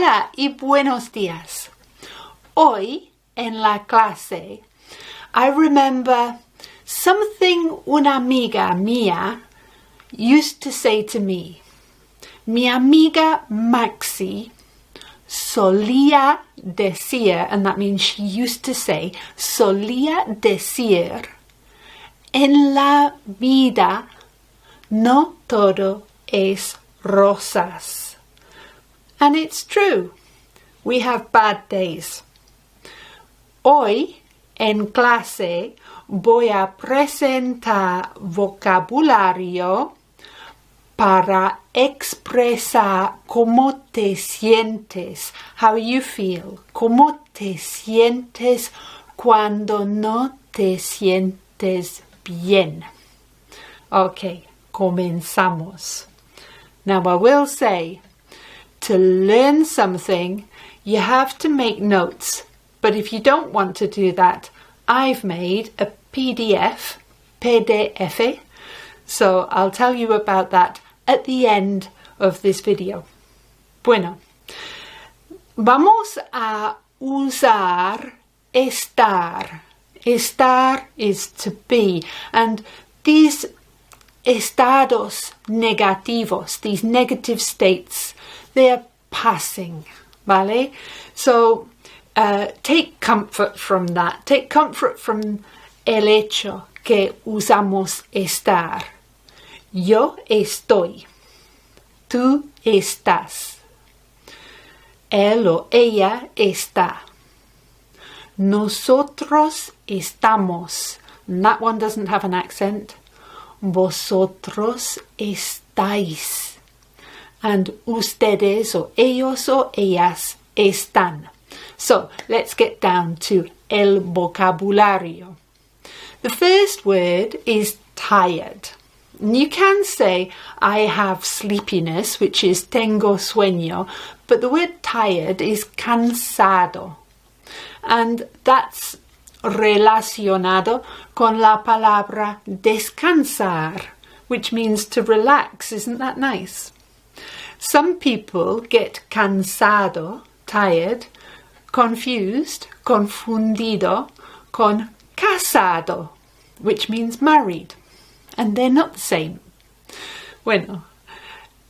Hola y buenos días. Hoy en la clase, I remember something una amiga mía used to say to me. Mi amiga Maxi solía decir, and that means she used to say, solía decir, en la vida no todo es rosas. And it's true. We have bad days. Hoy en clase voy a presentar vocabulario para expresar cómo te sientes, how you feel, cómo te sientes cuando no te sientes bien. Okay, comenzamos. Now I will say, to learn something, you have to make notes. But if you don't want to do that, I've made a PDF, so I'll tell you about that at the end of this video. Bueno, vamos a usar estar. Estar is to be, and these estados negativos, these negative states, they're passing, ¿vale? So take comfort from that. Take comfort from el hecho que usamos estar. Yo estoy. Tú estás. Él o ella está. Nosotros estamos. And that one doesn't have an accent. Vosotros estáis. And ustedes o ellos o ellas están. So let's get down to el vocabulario. The first word is tired. And you can say I have sleepiness, which is tengo sueño, but the word tired is cansado. And that's relacionado con la palabra descansar, which means to relax. Isn't that nice? Some people get cansado, tired, confused, confundido, con casado, which means married. And they're not the same. Bueno,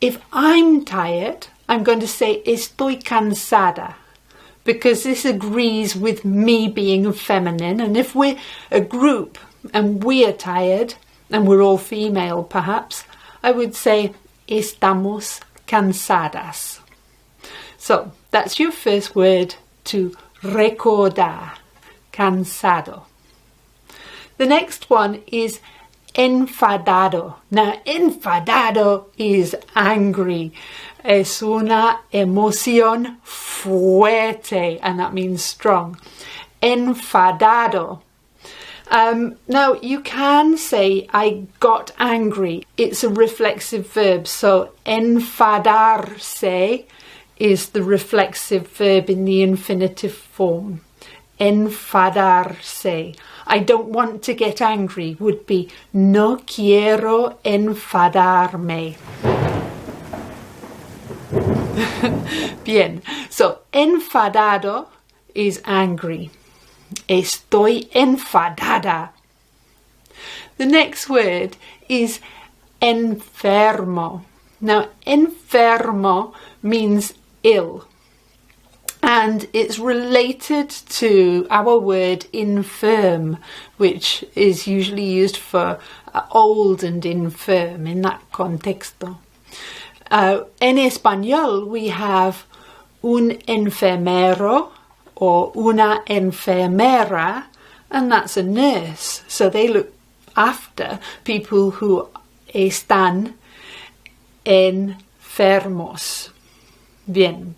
if I'm tired, I'm going to say estoy cansada, because this agrees with me being feminine. And if we're a group and we're tired, and we're all female perhaps, I would say estamos cansadas. So that's your first word to recordar, cansado. The next one is enfadado. Now, enfadado is angry. Es una emoción fuerte, and that means strong. Enfadado. Now, you can say, I got angry. It's a reflexive verb. So, enfadarse is the reflexive verb in the infinitive form. Enfadarse. I don't want to get angry would be no quiero enfadarme. Bien. So, enfadado is angry. Estoy enfadada. The next word is enfermo. Now, enfermo means ill. And it's related to our word infirm, which is usually used for old and infirm in that contexto. En español, we have un enfermero or una enfermera, and that's a nurse. So they look after people who están enfermos. Bien.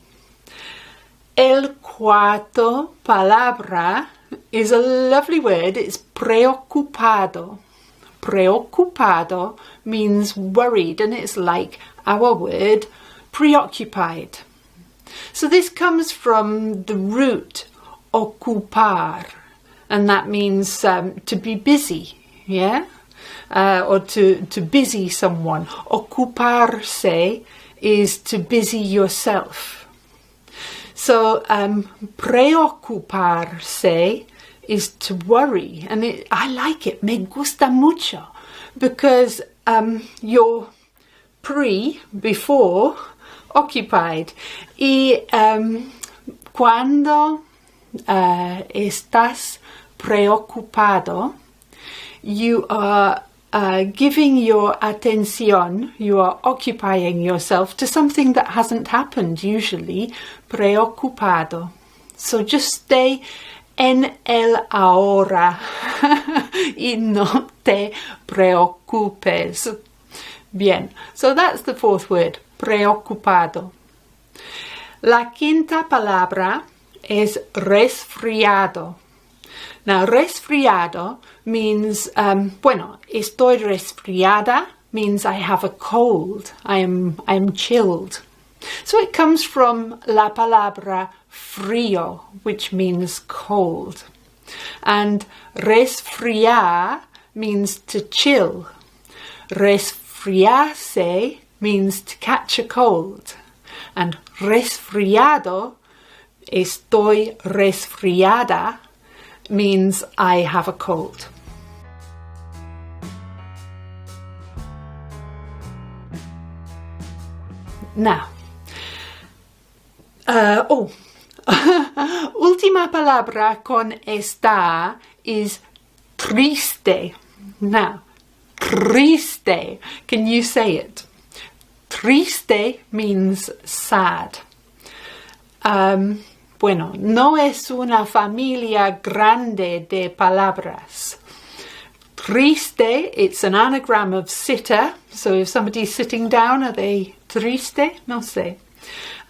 El cuarto palabra is a lovely word. It's preocupado. Preocupado means worried, and it's like our word preoccupied. So this comes from the root ocupar, and that means to be busy, yeah? Or to busy someone. Ocuparse is to busy yourself. So preocuparse is to worry, and I like it, me gusta mucho, because you're before, occupied, y cuando estás preocupado, you are giving your attention, you are occupying yourself to something that hasn't happened, usually preocupado. So just stay en el ahora y no te preocupes. Bien, so that's the fourth word, preocupado. La quinta palabra es resfriado. Now, resfriado means, estoy resfriada means I have a cold. I'm chilled. So it comes from la palabra frío, which means cold. And resfriar means to chill. Resfriarse means to catch a cold. And resfriado, estoy resfriada, means I have a cold. Now, última palabra con estar is triste. Now, triste, can you say it? Triste means sad. No es una familia grande de palabras. Triste, it's an anagram of sitter. So if somebody's sitting down, are they triste? No sé.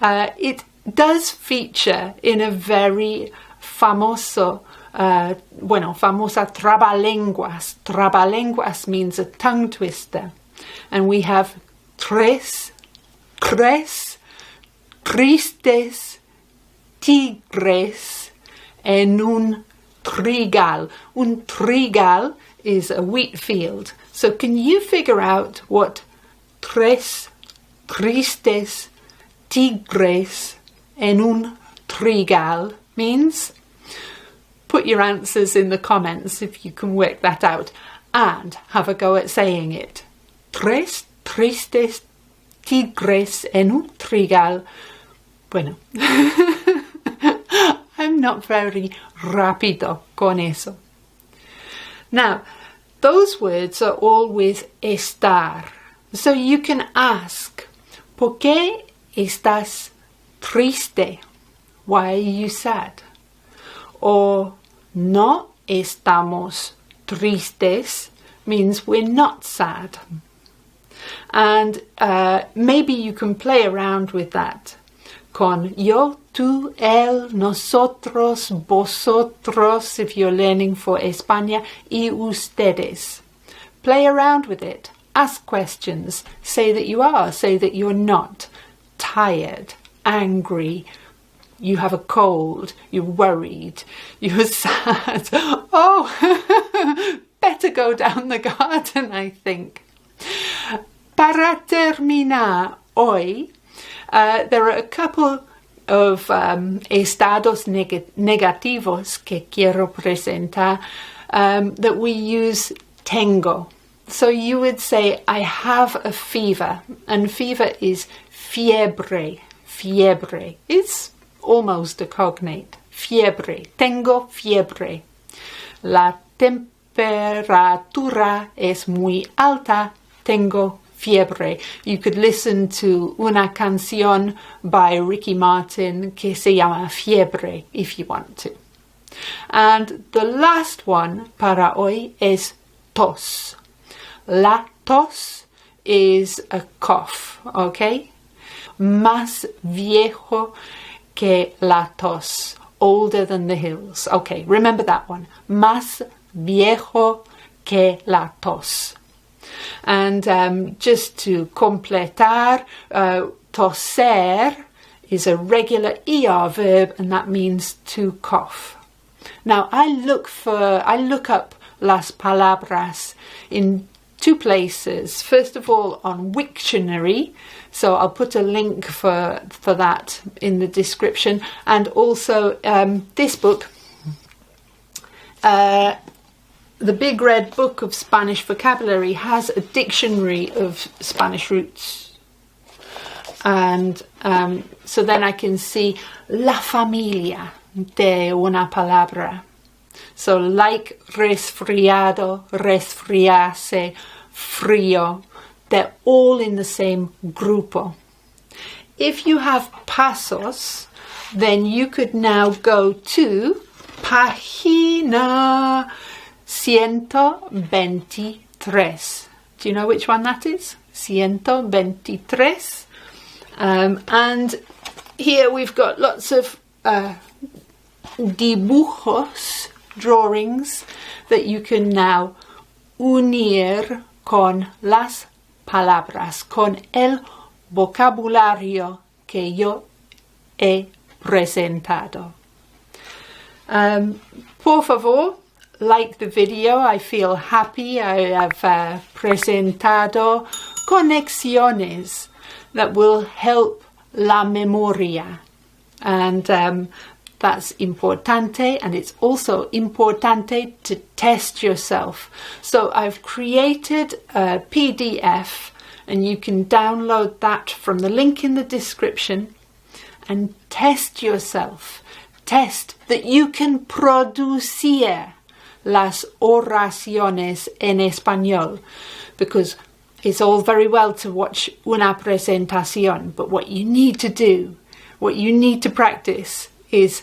It does feature in a very famosa trabalenguas. Trabalenguas means a tongue twister. And we have tres, tristes, tigres en un trigal. Un trigal is a wheat field. So can you figure out what tres tristes tigres en un trigal means? Put your answers in the comments if you can work that out, and have a go at saying it. Tres tristes tigres en un trigal. Bueno. I'm not very rápido con eso. Now, those words are all with estar. So you can ask, ¿por qué estás triste? Why are you sad? Or no estamos tristes means we're not sad. And maybe you can play around with that. Con yo, tú, él, nosotros, vosotros, if you're learning for España, y ustedes. Play around with it. Ask questions. Say that you are. Say that you're not. Tired, angry, you have a cold, you're worried, you're sad. Oh, better go down the garden, I think. Para terminar hoy, there are a couple of estados negativos que quiero presentar that we use tengo. So you would say, I have a fever, and fever is fiebre. Fiebre. It's almost a cognate. Fiebre. Tengo fiebre. La temperatura es muy alta. Tengo fiebre. You could listen to una canción by Ricky Martin que se llama Fiebre if you want to. And the last one para hoy es tos. La tos is a cough, okay? Más viejo que la tos. Older than the hills. Okay, remember that one. Más viejo que la tos. And just to completar, toser is a regular ER verb, and that means to cough. Now, I look up las palabras in two places. First of all, on Wiktionary, so I'll put a link for that in the description, and also this book, The Big Red Book of Spanish Vocabulary, has a dictionary of Spanish roots. And so then I can see la familia de una palabra. So like resfriado, resfriarse, frío, they're all in the same grupo. If you have pasos, then you could now go to página 123. Do you know which one that is? 123. And here we've got lots of dibujos, drawings, that you can now unir con las palabras, con el vocabulario que yo he presentado. Por favor, like the video. I feel happy. I have presentado conexiones that will help la memoria, and that's importante, and it's also importante to test yourself. So I've created a PDF, and you can download that from the link in the description and test yourself. Test that you can producir las oraciones en español, because it's all very well to watch una presentación, but what you need to do, what you need to practice is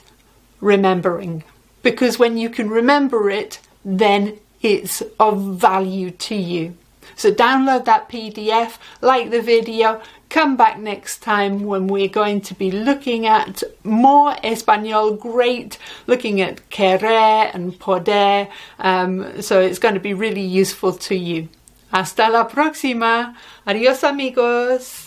remembering. Because when you can remember it, then it's of value to you. So download that PDF, like the video, come back next time when we're going to be looking at more Español, great, looking at querer and poder, so it's going to be really useful to you. Hasta la próxima. Adiós, amigos.